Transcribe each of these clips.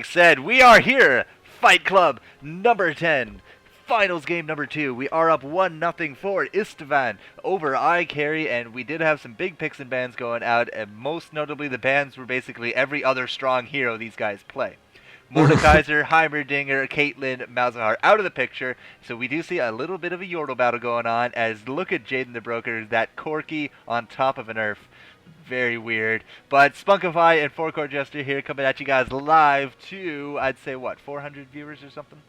said, we are here. Fight Club number 10. Finals game number 2. We are up 1-0 for Istvaan over iKarry, and we did have some big picks and bans going out, and most notably the bans were basically every other strong hero these guys play. Mordekaiser, Heimerdinger, Caitlyn, Malzahar out of the picture, so we do see a little bit of a Yordle battle going on, as look at Jaden the Broker, that Corki on top of an Nerf. Very weird. But Spunkify and FourCourtJester here coming at you guys live to, I'd say, what, 400 viewers or something?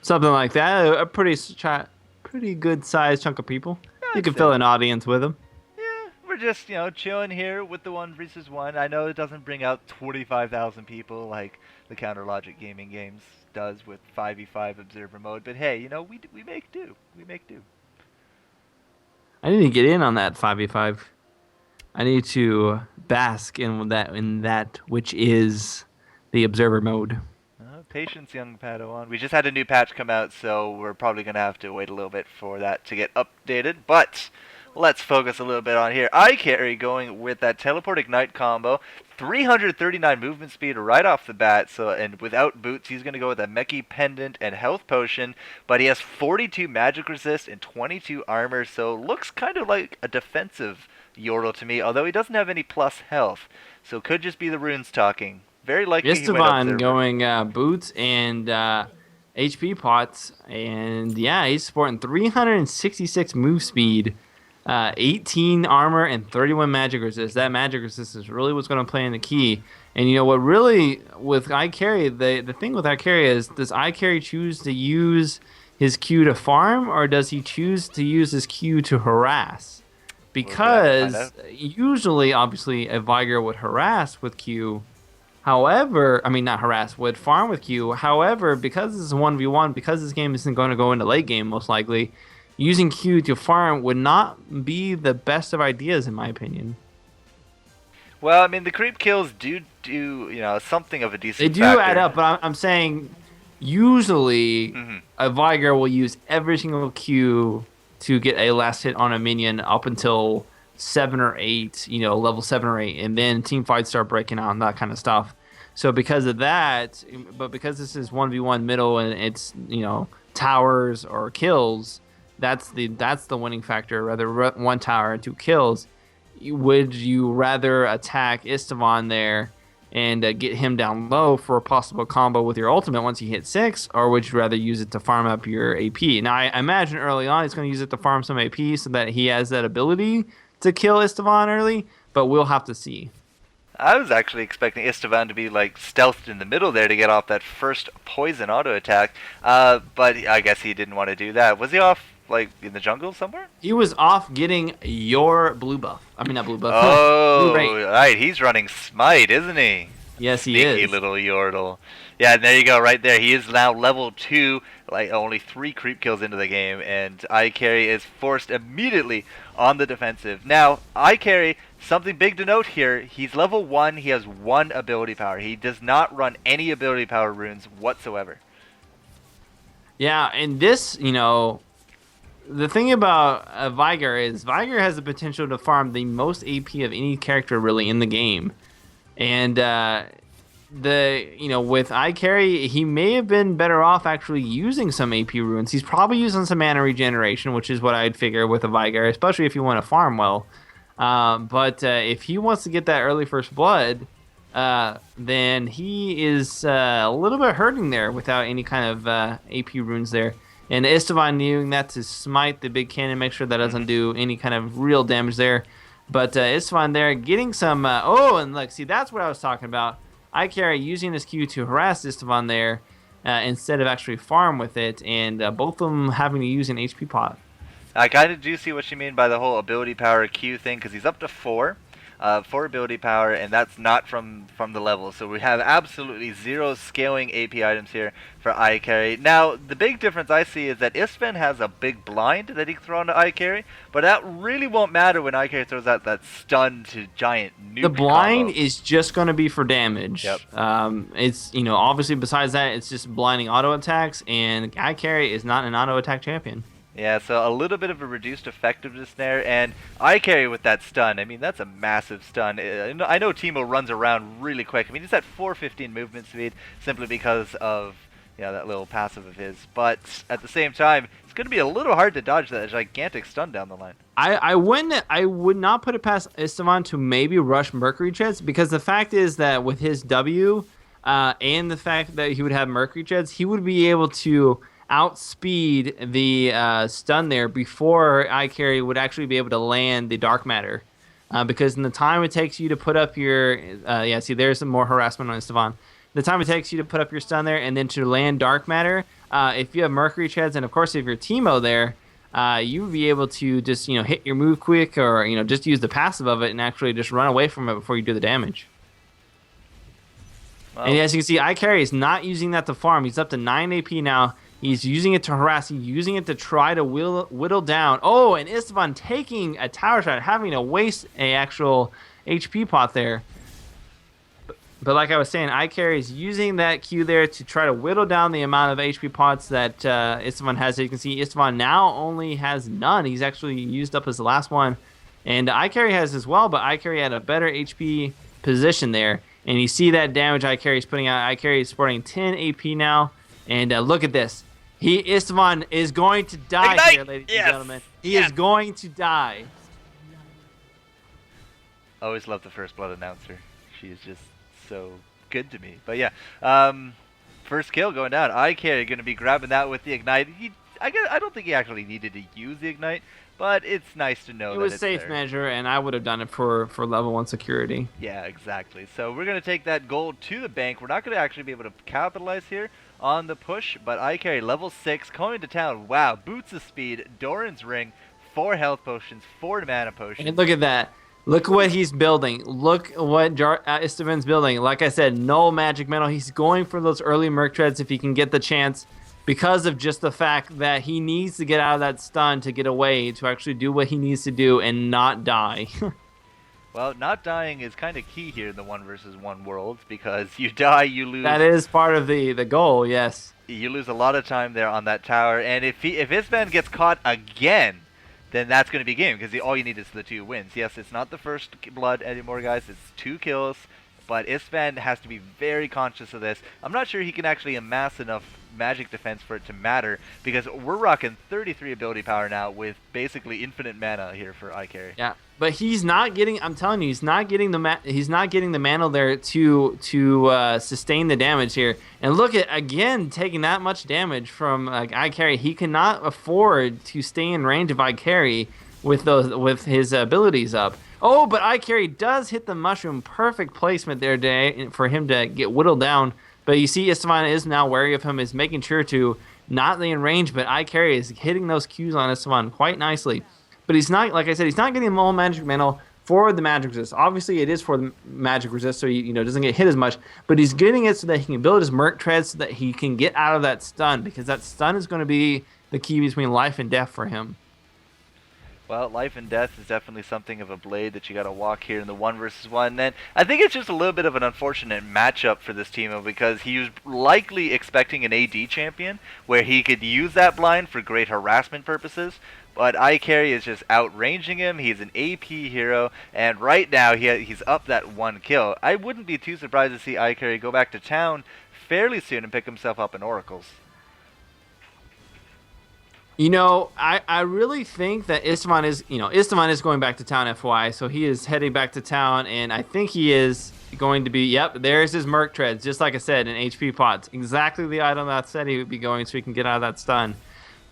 Something like that. A pretty good sized chunk of people. You can fill an audience with them. Yeah, we're just, chilling here with the 1v1. I know it doesn't bring out 25,000 people like the Counter Logic Gaming games does with 5v5 observer mode, but hey, we make do. We make do. I need to get in on that 5v5. I need to bask in that which is the observer mode. Patience, young Padawan. We just had a new patch come out, so we're probably going to have to wait a little bit for that to get updated. But let's focus a little bit on here. iKarry going with that Teleport Ignite combo. 339 movement speed right off the bat, and without boots, he's going to go with a Meki Pendant and Health Potion, but he has 42 Magic Resist and 22 Armor, so looks kind of like a defensive Yordle to me, although he doesn't have any plus health, so could just be the runes talking. Very likely Istvaan going boots and HP pots, and yeah, he's sporting 366 move speed, 18 armor, and 31 magic resist. That magic resist is really what's going to play in the key. And what really, with iKarry, the thing with iKarry is, does iKarry choose to use his Q to farm, or does he choose to use his Q to harass? Because usually, obviously, a Viger would harass with Q. However, not harass, would farm with Q. However, because this is 1v1, because this game isn't going to go into late game, most likely, using Q to farm would not be the best of ideas, in my opinion. Well, the creep kills do something of a decent They do add up, but I'm saying usually a Viger will use every single Q to get a last hit on a minion up until 7 or 8, level 7 or 8, and then team fights start breaking out and that kind of stuff. So because of that, but because this is 1v1 middle and it's, towers or kills, that's the winning factor, rather 1 tower and 2 kills. Would you rather attack Istvaan there and get him down low for a possible combo with your ultimate once you hit 6, or would you rather use it to farm up your AP? Now, I imagine early on he's going to use it to farm some AP so that he has that ability to kill Istvaan early, but we'll have to see. I was actually expecting Istvaan to be stealthed in the middle there to get off that first poison auto attack, but I guess he didn't want to do that. Was he off in the jungle somewhere? He was off getting your blue buff. Not blue buff. Oh, blue right. He's running Smite, isn't he? Yes, he is. Sneaky little Yordle. Yeah, and there you go, right there. He is now level 2, only 3 creep kills into the game, and iKarry is forced immediately on the defensive. Now, iKarry, something big to note here, he's level 1, he has 1 ability power. He does not run any ability power runes whatsoever. Yeah, and this, the thing about Viger is Viger has the potential to farm the most AP of any character really in the game. And with iKarry, he may have been better off actually using some AP runes. He's probably using some mana regeneration, which is what I'd figure with a Viger, especially if you want to farm well. But if he wants to get that early first blood, then he is a little bit hurting there without any kind of AP runes there. And Istvaan needing that to smite the big cannon, make sure that doesn't do any kind of real damage there. But Istvaan there getting some... and look, see, that's what I was talking about. iKarry using his Q to harass Istvaan there instead of actually farm with it, and both of them having to use an HP pot. I kind of do see what you mean by the whole ability power Q thing, because he's up to 4 ability power, and that's not from the level. So we have absolutely 0 scaling AP items here for iKarry. Now, the big difference I see is that Istvaan has a big blind that he can throw into iKarry, but that really won't matter when iKarry throws out that stun to giant nuke The blind combo. is just going to be for damage. Yep. It's, obviously besides that, it's just blinding auto attacks, and iKarry is not an auto attack champion. Yeah, so a little bit of a reduced effectiveness there, and iKarry with that stun. I mean, that's a massive stun. I know Teemo runs around really quick. I mean, he's at 415 movement speed simply because of that little passive of his. But at the same time, it's going to be a little hard to dodge that gigantic stun down the line. I would not put it past Istvaan to maybe rush Mercury Jets, because the fact is that with his W and the fact that he would have Mercury Jets, he would be able to outspeed the stun there before iKarry would actually be able to land the Dark Matter. Because in the time it takes you to put up your... see, there's some more harassment on Istvaan. The time it takes you to put up your stun there and then to land Dark Matter, if you have Mercury Treads, and of course if you're Teemo there, you would be able to just hit your move quick, or just use the passive of it and actually just run away from it before you do the damage. Well, and as you can see, iKarry is not using that to farm. He's up to 9 AP now. He's using it to harass. He's using it to try to whittle down. Oh, and Istvaan taking a tower shot, having to waste a actual HP pot there. But like I was saying, iKarry is using that Q there to try to whittle down the amount of HP pots that Istvaan has. You can see Istvaan now only has none. He's actually used up his last one. And iKarry has as well, but iKarry had a better HP position there. And you see that damage iKarry is putting out. iKarry is sporting 10 AP now. And look at this. Istvaan is going to die here, ladies and gentlemen. He is going to die. Always love the First Blood announcer. She is just so good to me. But yeah, first kill going down. iKarry going to be grabbing that with the Ignite. I don't think he actually needed to use the Ignite, but it's nice to know that it's there. It was safe measure, and I would have done it for level 1 security. Yeah, exactly. So we're going to take that gold to the bank. We're not going to actually be able to capitalize here on the push, but iKarry level 6 coming to town. Wow, boots of speed, Doran's ring, 4 health potions, 4 mana potions. And look at that. Look what he's building. Look what Istvaan's building. Like I said, no magic metal. He's going for those early Merc Treads if he can get the chance, because of just the fact that he needs to get out of that stun to get away, to actually do what he needs to do and not die. Well, not dying is kind of key here in the 1 versus 1 world, because you die, you lose. That is part of the goal, yes. You lose a lot of time there on that tower, and if Istvaan gets caught again, then that's going to be game, because all you need is the 2 wins. Yes, it's not the first blood anymore, guys. It's 2 kills, but Istvaan has to be very conscious of this. I'm not sure he can actually amass enough magic defense for it to matter, because we're rocking 33 ability power now with basically infinite mana here for iKarry. Yeah, but he's not getting. I'm telling you, he's not getting the mana there to sustain the damage here. And look at again taking that much damage from iKarry. He cannot afford to stay in range of iKarry with his abilities up. Oh, but iKarry does hit the mushroom. Perfect placement there for him to get whittled down. But you see Istvaan is now wary of him, is making sure to not be in range, but iKarry is hitting those Qs on Istvaan quite nicely. But he's not, like I said, he's not getting all magic mantle for the magic resist. Obviously, it is for the magic resist, so he doesn't get hit as much. But he's getting it so that he can build his Merc Treads so that he can get out of that stun, because that stun is going to be the key between life and death for him. Well, life and death is definitely something of a blade that you got to walk here in the 1 versus 1. And I think it's just a little bit of an unfortunate matchup for this team, because he was likely expecting an AD champion where he could use that blind for great harassment purposes. But iKarry is just outranging him. He's an AP hero, and right now he's up that 1 kill. I wouldn't be too surprised to see iKarry go back to town fairly soon and pick himself up in Oracles. I really think that Istvaan is going back to town, FY, so he is heading back to town, and I think he is going to be, yep, there's his Merc Treads, just like I said, in HP pots. Exactly the item that said he would be going so he can get out of that stun.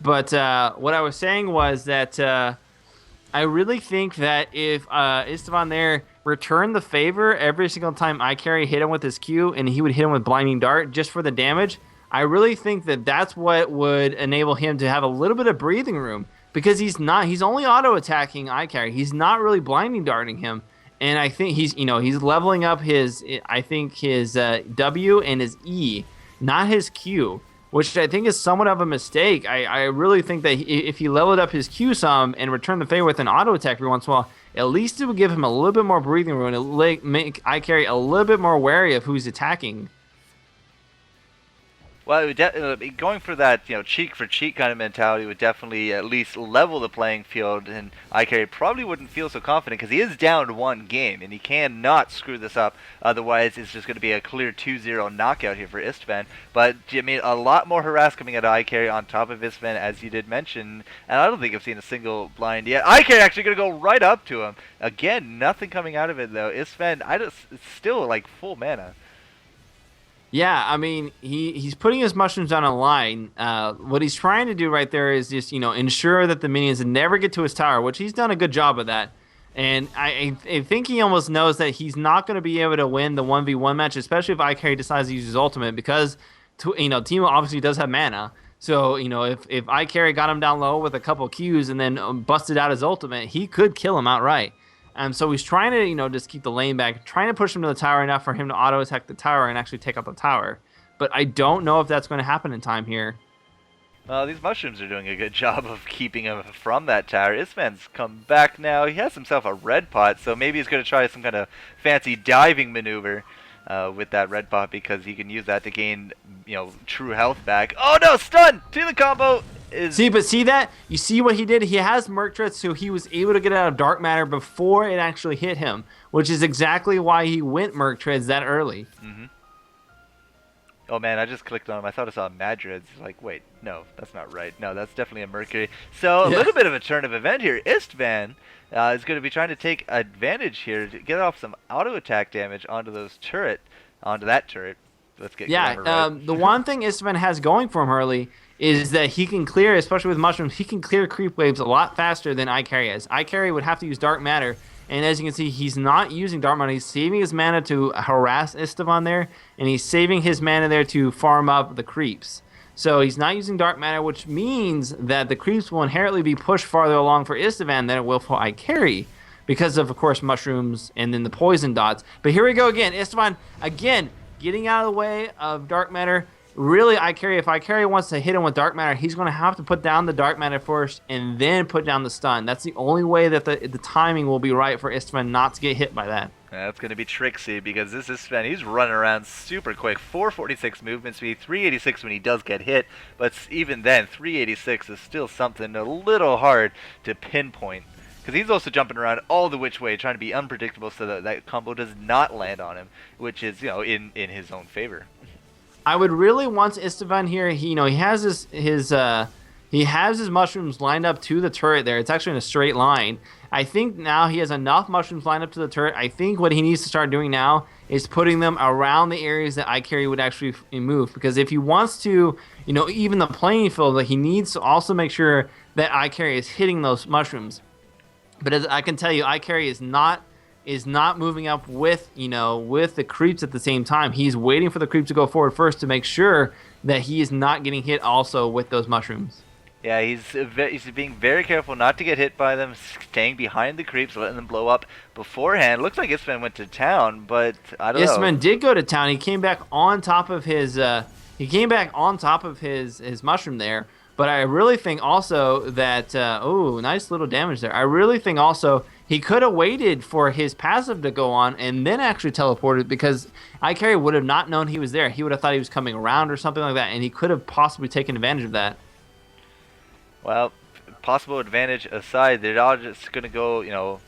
But what I was saying was that I really think that if Istvaan there returned the favor every single time iKarry hit him with his Q, and he would hit him with Blinding Dart just for the damage, I really think that that's what would enable him to have a little bit of breathing room, because he's only auto-attacking iKarry. He's not really blinding darting him. And I think he's leveling up his W and his E, not his Q, which I think is somewhat of a mistake. I really think that if he leveled up his Q some and returned the favor with an auto-attack every once in a while, at least it would give him a little bit more breathing room and make iKarry a little bit more wary of who's attacking. Well, going for that, cheek for cheek kind of mentality would definitely at least level the playing field, and iKarry probably wouldn't feel so confident because he is down one game, and he cannot screw this up. Otherwise, it's just going to be a clear 2-0 knockout here for Istvaan. But, I mean, a lot more harass coming out of iKarry on top of Istvaan, as you did mention, and I don't think I've seen a single blind yet. iKarry actually going to go right up to him. Again, nothing coming out of it, though. Istvaan, it's still, like, full mana. Yeah, I mean, he's putting his mushrooms on a line. What he's trying to do right there is just, ensure that the minions never get to his tower, which he's done a good job of that. And I think he almost knows that he's not going to be able to win the 1v1 match, especially if iKarry decides to use his ultimate, because, Teemo obviously does have mana. So, if iKarry got him down low with a couple Qs and then busted out his ultimate, he could kill him outright. So he's trying to, just keep the lane back, trying to push him to the tower enough for him to auto-attack the tower and actually take out the tower. But I don't know if that's going to happen in time here. Well, these mushrooms are doing a good job of keeping him from that tower. Istvaan's come back now. He has himself a red pot, so maybe he's going to try some kind of fancy diving maneuver with that red pot because he can use that to gain, true health back. Oh no, stun to the combo. See that? You see what he did? He has Murktred, so he was able to get out of Dark Matter before it actually hit him, which is exactly why he went Murktreads that early. Mm-hmm. Oh man, I just clicked on him. I thought I saw Madrids. Like, wait, no, that's not right. No, that's definitely a Mercury. So a little bit of a turn of event here. Istvan is going to be trying to take advantage here to get off some auto attack damage onto that turret. Let's get right. The one thing Istvaan has going for him early is that he can clear, especially with mushrooms, he can clear creep waves a lot faster than iKarry is. iKarry would have to use Dark Matter, and as you can see, he's not using Dark Matter. He's saving his mana to harass Istvaan there, and he's saving his mana there to farm up the creeps. So he's not using Dark Matter, which means that the creeps will inherently be pushed farther along for Istvaan than it will for iKarry, because of course, mushrooms and then the poison dots. But here we go again. Istvaan, again, getting out of the way of Dark Matter. Really, if iKarry wants to hit him with Dark Matter, he's going to have to put down the Dark Matter first and then put down the stun. That's the only way that the timing will be right for Istvaan not to get hit by that. That's going to be tricksy because this Istvaan, he's running around super quick. 446 movement speed, 386 when he does get hit, but even then, 386 is still something a little hard to pinpoint. Because he's also jumping around all the which way, trying to be unpredictable so that that combo does not land on him, which is, in his own favor. I would really want Istvaan here. He has his mushrooms lined up to the turret there. It's actually in a straight line. I think now he has enough mushrooms lined up to the turret. I think what he needs to start doing now is putting them around the areas that iKarry would actually move. Because if he wants to, even the playing field, he needs to also make sure that iKarry is hitting those mushrooms. But as I can tell you, iKarry is not moving up with the creeps at the same time. He's waiting for the creeps to go forward first to make sure that he is not getting hit also with those mushrooms. Yeah, he's being very careful not to get hit by them, staying behind the creeps, letting them blow up beforehand. Looks like Istvaan went to town, but I don't know. Istvaan did go to town. He came back on top of his mushroom there. But I really think also that, nice little damage there. I really think also he could have waited for his passive to go on and then actually teleported, because iKarry would have not known he was there. He would have thought he was coming around or something like that, and he could have possibly taken advantage of that. Well, possible advantage aside, they're all just going to go,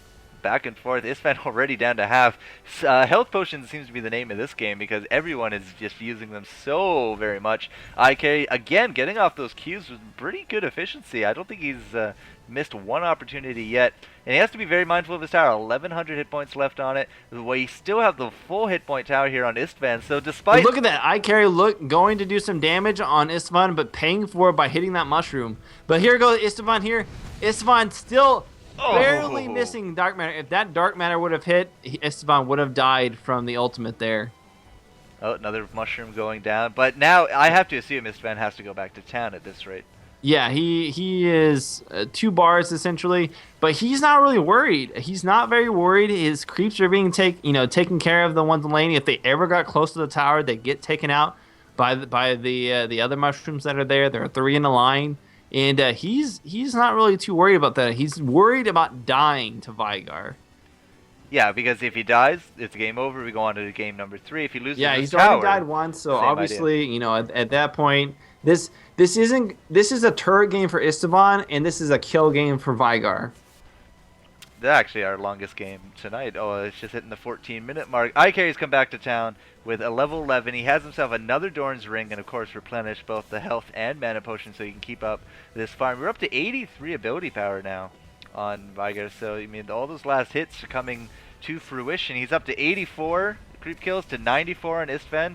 back and forth. Istvaan already down to half. Health potions seems to be the name of this game because everyone is just using them so very much. iKarry, again, getting off those Qs with pretty good efficiency. I don't think he's missed one opportunity yet. And he has to be very mindful of his tower. 1,100 hit points left on it. We still have the full hit point tower here on Istvaan. So despite... But look at that. iKarry going to do some damage on Istvaan, but paying for it by hitting that mushroom. But here goes Istvaan here. Istvaan still... barely missing Dark Matter. If that Dark Matter would have hit, Istvaan would have died from the ultimate there. Oh, another mushroom going down. But now I have to assume Istvaan has to go back to town at this rate. Yeah, he is 2 bars essentially, but he's not really worried. He's not very worried. His creeps are being taken care of, the ones in lane. If they ever got close to the tower, they get taken out by the other mushrooms that are there. There are 3 in a line. And he's not really too worried about that. He's worried about dying to Veigar. Yeah, because if he dies, it's game over. We go on to game number 3. If he loses Yeah, his he's tower, already died once, so same obviously, you know, at that point, this this is a turret game for Istvaan, and this is a kill game for Vigar. That's actually our longest game tonight. Oh, it's just hitting the 14-minute mark. iKarry's come back to town with a level 11. He has himself another Dorn's Ring and, of course, replenish both the health and mana potion so he can keep up this farm. We're up to 83 ability power now on Vigar. So, I mean, all those last hits are coming to fruition. He's up to 84 creep kills to 94 on Istvaan.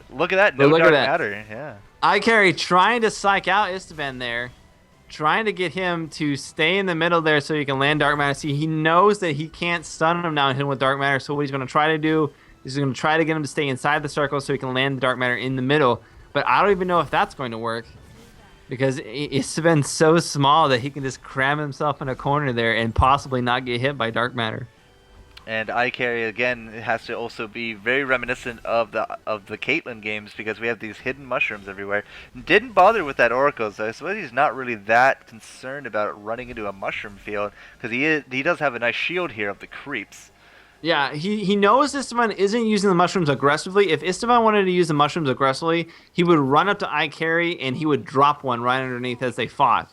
Look at that. No dark matter. Yeah. iKarry trying to psych out Istvaan there. Trying to get him to stay in the middle there so he can land Dark Matter. See, he knows that he can't stun him now and hit him with Dark Matter, so what he's going to try to do is he's going to try to get him to stay inside the circle so he can land the Dark Matter in the middle. But I don't even know if that's going to work because Istvaan's so small that he can just cram himself in a corner there and possibly not get hit by Dark Matter. And iKarry again has to also be very reminiscent of the Caitlyn games because we have these hidden mushrooms everywhere. Didn't bother with that Oracle, so I suppose he's not really that concerned about running into a mushroom field because he does have a nice shield here of the creeps. Yeah, he knows Istvaan isn't using the mushrooms aggressively. If Istvaan wanted to use the mushrooms aggressively, he would run up to iKarry and he would drop one right underneath as they fought.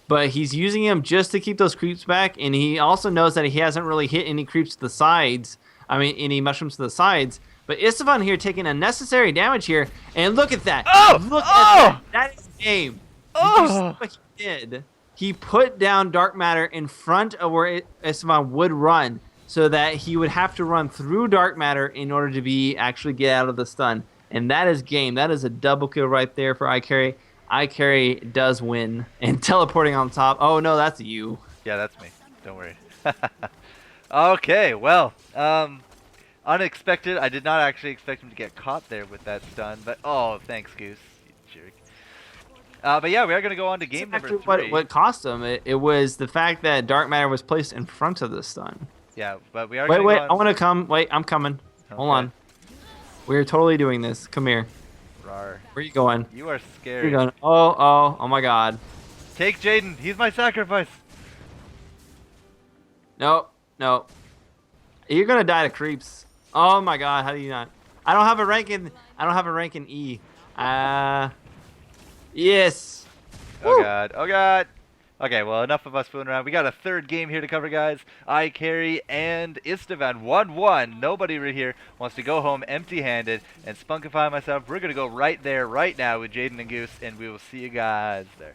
But he's using him just to keep those creeps back, and he also knows that he hasn't really hit any creeps to the sides. I mean, any mushrooms to the sides. But Istvaan here taking unnecessary damage here, and look at that. Oh! Look at that. That is game. Did you see what he did? He put down Dark Matter in front of where Istvaan would run, so that he would have to run through Dark Matter in order to actually get out of the stun. And that is game. That is a double kill right there for iKarry. iKarry does win. And teleporting on top. Oh, no, that's you. Yeah, that's me. Don't worry. Okay, well, unexpected. I did not actually expect him to get caught there with that stun. But, oh, thanks, Goose. You jerk. But yeah, we are going to go on to game number 3. What cost him? It was the fact that Dark Matter was placed in front of the stun. Yeah, but we are Wait, going to go on. I want to come. Wait, I'm coming. Okay. Hold on. We're totally doing this. Come here. Rawr. Where are you going? You are Where scary. you going? Oh my god. Take Jaden. He's my sacrifice. No. You're going to die to creeps. Oh my god, how do you not? I don't have a rank in E. Yes. Oh god. Oh god. Okay, well, enough of us fooling around. We got a third game here to cover, guys. iKarry and Istvaan 1-1. Nobody right here wants to go home empty-handed. And Spunkify and myself, we're going to go right there, right now with Jaden and Goose, and we will see you guys there.